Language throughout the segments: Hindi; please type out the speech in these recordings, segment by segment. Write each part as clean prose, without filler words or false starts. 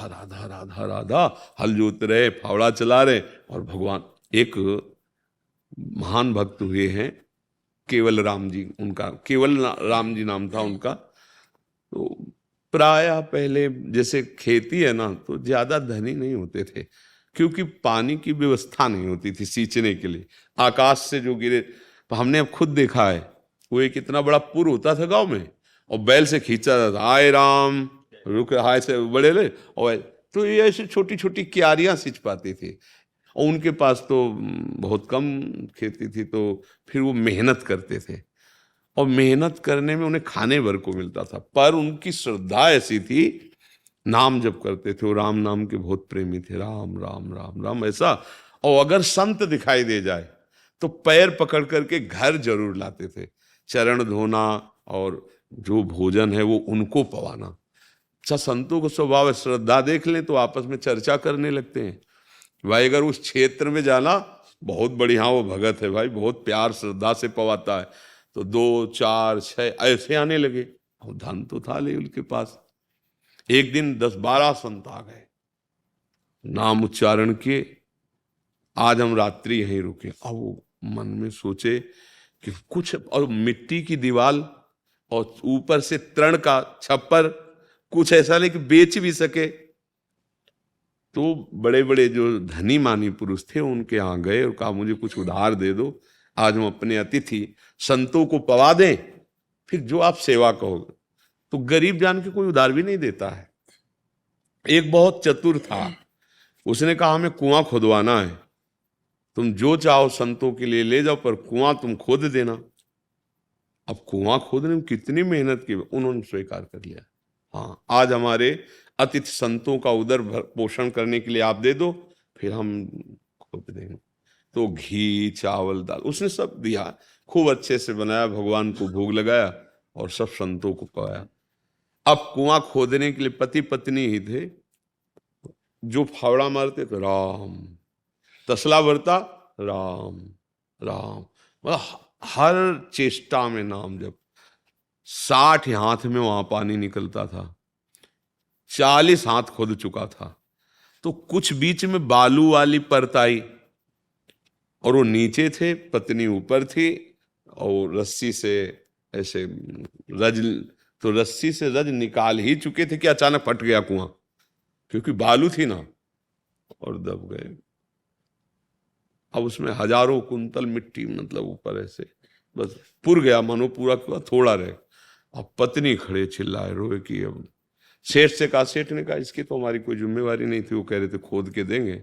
राधा राधा राधा राधा हल जोत रहे, फावड़ा चला रहे। और भगवान एक महान भक्त हुए हैं केवल राम जी, उनका केवल राम जी नाम था उनका। तो प्रायः पहले जैसे खेती है ना, तो ज्यादा धनी नहीं होते थे, क्योंकि पानी की व्यवस्था नहीं होती थी सींचने के लिए। आकाश से जो गिरे, हमने अब खुद देखा है, वो एक इतना बड़ा पुर होता था गांव में, और बैल से खींचा जाता था, आए राम रुक हाय से बड़े ले, और तो ये ऐसी छोटी छोटी क्यारियां सींच पाती थी। और उनके पास तो बहुत कम खेती थी, तो फिर वो मेहनत करते थे, और मेहनत करने में उन्हें खाने भर को मिलता था। पर उनकी श्रद्धा ऐसी थी, नाम जप करते थे, वो राम नाम के बहुत प्रेमी थे, राम राम राम राम ऐसा। और अगर संत दिखाई दे जाए तो पैर पकड़ करके घर जरूर लाते थे, चरण धोना और जो भोजन है वो उनको पवाना। अच्छा, संतों को स्वभाव है, श्रद्धा देख लें तो आपस में चर्चा करने लगते हैं। भाई अगर उस क्षेत्र में जाना, बहुत बढ़िया वो भगत है भाई, बहुत प्यार श्रद्धा से पवाता है, तो 2 4 6 ऐसे आने लगे। और धन तो था ले उनके पास। एक दिन 10-12 संत आ गए, नाम उच्चारण किए, आज हम रात्रि यहीं रुके। अब वो मन में सोचे कि कुछ, और मिट्टी की दीवार और ऊपर से तृण का छप्पर, कुछ ऐसा नहीं कि बेच भी सके। तो बड़े बड़े जो धनी मानी पुरुष थे उनके यहाँ गए और कहा मुझे कुछ उधार दे दो, आज हम अपने अतिथि संतों को पवा दें, फिर जो आप सेवा कहोगे। तो गरीब जान के कोई उधार भी नहीं देता है। एक बहुत चतुर था, उसने कहा हमें कुआं खुदवाना है, तुम जो चाहो संतों के लिए ले जाओ, पर कुआं तुम खोद देना। अब कुआं खोदने में कितनी मेहनत की, उन्होंने स्वीकार कर लिया। हाँ, आज हमारे अतिथि संतों का उदर पोषण करने के लिए आप दे दो, फिर हम खोद देंगे। तो घी चावल दाल उसने सब दिया, खूब अच्छे से बनाया, भगवान को भोग लगाया और सब संतों को पवाया। अब कुआं खोदने के लिए पति पत्नी ही थे, जो फावड़ा मारते तो राम, तसला भरता राम राम, मतलब हर चेष्टा में नाम जब 60 हाथ में वहां पानी निकलता था, 40 हाथ खोद चुका था। तो कुछ बीच में बालू वाली परत आई, और वो नीचे थे, पत्नी ऊपर थी, और रस्सी से ऐसे रज, तो रस्सी से रज निकाल ही चुके थे कि अचानक फट गया कुआं, क्योंकि बालू थी ना, और दब गए। अब उसमें हजारों कुंतल मिट्टी, मतलब ऊपर ऐसे बस पुर गया, मानो पूरा कुआं थोड़ा रहे। अब पत्नी खड़े चिल्लाए रोए कि अब सेठ से कहा, सेठ ने कहा इसकी तो हमारी कोई जिम्मेवारी नहीं थी, वो कह रहे थे खोद के देंगे,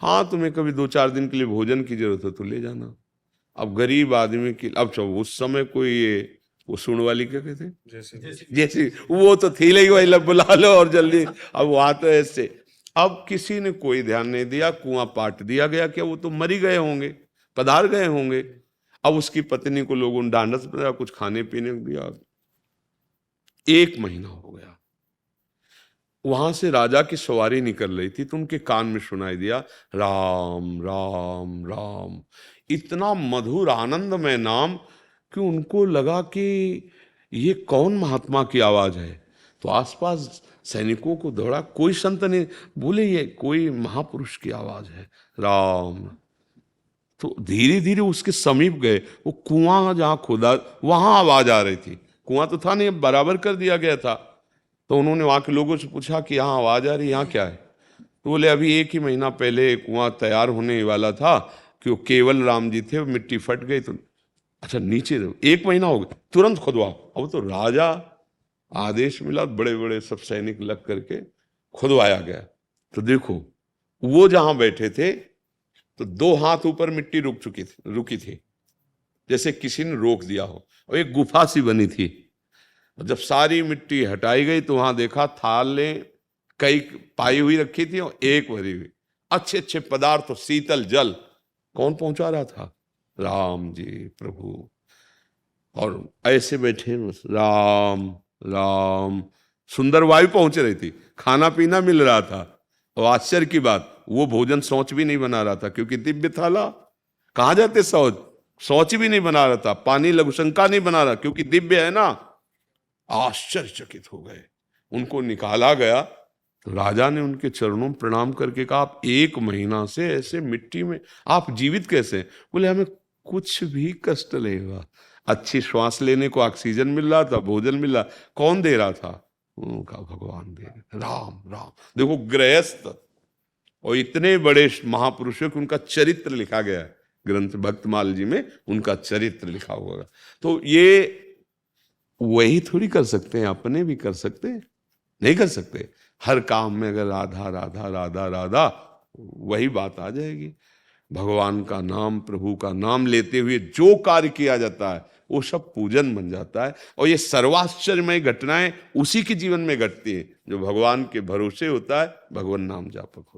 हाँ तुम्हें कभी 2-4 दिन के लिए भोजन की जरूरत है तो ले जाना। अब गरीब आदमी की, अब उस समय कोई ये वो सुन वाली क्या कहते हैं, जैसी वो तो थी ही वही, बुला लो और जल्दी। अब वहां तो ऐसे, अब किसी ने कोई ध्यान नहीं दिया, कुआं पाट दिया गया, क्या वो तो मरी गए होंगे, पधार गए होंगे। अब उसकी पत्नी को लोगों ने ढांढस बनाया, कुछ खाने पीने को दिया। 1 महीना हो गया, वहां से राजा की सवारी निकल रही थी, तो उनके कान में सुनाई दिया राम राम राम, इतना मधुर आनंदमय नाम कि उनको लगा कि ये कौन महात्मा की आवाज है। तो आसपास सैनिकों को दौड़ा, कोई संत नहीं, बोले ये कोई महापुरुष की आवाज है, राम। तो धीरे धीरे उसके समीप गए, वो कुआं जहां खोदा वहां आवाज आ रही थी, कुआं तो था नहीं, बराबर कर दिया गया था। तो उन्होंने वहां के लोगों से पूछा कि यहाँ आवाज आ रही, यहाँ क्या है? तो बोले अभी 1 ही महीना पहले कुआं तैयार होने वाला था, कि वो केवल राम जी थे, मिट्टी फट गई तो अच्छा नीचे 1 महीना हो गया, तुरंत खुदवाओ। अब तो राजा आदेश मिला, बड़े बड़े सब सैनिक लग करके खुदवाया गया। तो देखो वो जहां बैठे थे तो 2 हाथ ऊपर मिट्टी रुकी थी, जैसे किसी ने रोक दिया हो, और एक गुफा सी बनी थी। जब सारी मिट्टी हटाई गई तो वहां देखा थाले कई पाई हुई रखी थी और एक भरी हुई, अच्छे अच्छे पदार्थ, शीतल जल। कौन पहुंचा रहा था? राम जी प्रभु। और ऐसे बैठे राम राम, सुंदर वायु पहुंच रही थी, खाना पीना मिल रहा था, और आश्चर्य की बात वो भोजन शौच भी नहीं बना रहा था, क्योंकि दिव्य थाला, कहाँ जाते शौच भी नहीं बना रहा था, पानी लघुशंका नहीं बना रहा, क्योंकि दिव्य है ना। आश्चर्यचकित हो गए, उनको निकाला गया तो राजा ने उनके चरणों में प्रणाम करके कहा, आप 1 महीना से ऐसे मिट्टी में आप जीवित कैसे? बोले, हमें कुछ भी कष्ट नहीं हुआ, अच्छी श्वास लेने को ऑक्सीजन मिल रहा था, भोजन मिल रहा। कौन दे रहा था? उनका भगवान दे रहे। राम राम। देखो, गृहस्थ और इतने बड़े महापुरुषों की उनका चरित्र लिखा गया है ग्रंथ भक्तमाल जी में, उनका चरित्र लिखा हुआ। तो ये वही थोड़ी कर सकते हैं, अपने भी कर सकते हैं? नहीं कर सकते। हर काम में अगर राधा राधा राधा राधा, वही बात आ जाएगी। भगवान का नाम, प्रभु का नाम लेते हुए जो कार्य किया जाता है वो सब पूजन बन जाता है। और ये सर्वाश्चर्यमय घटनाएं उसी के जीवन में घटती है जो भगवान के भरोसे होता है, भगवान नाम जापक होता है।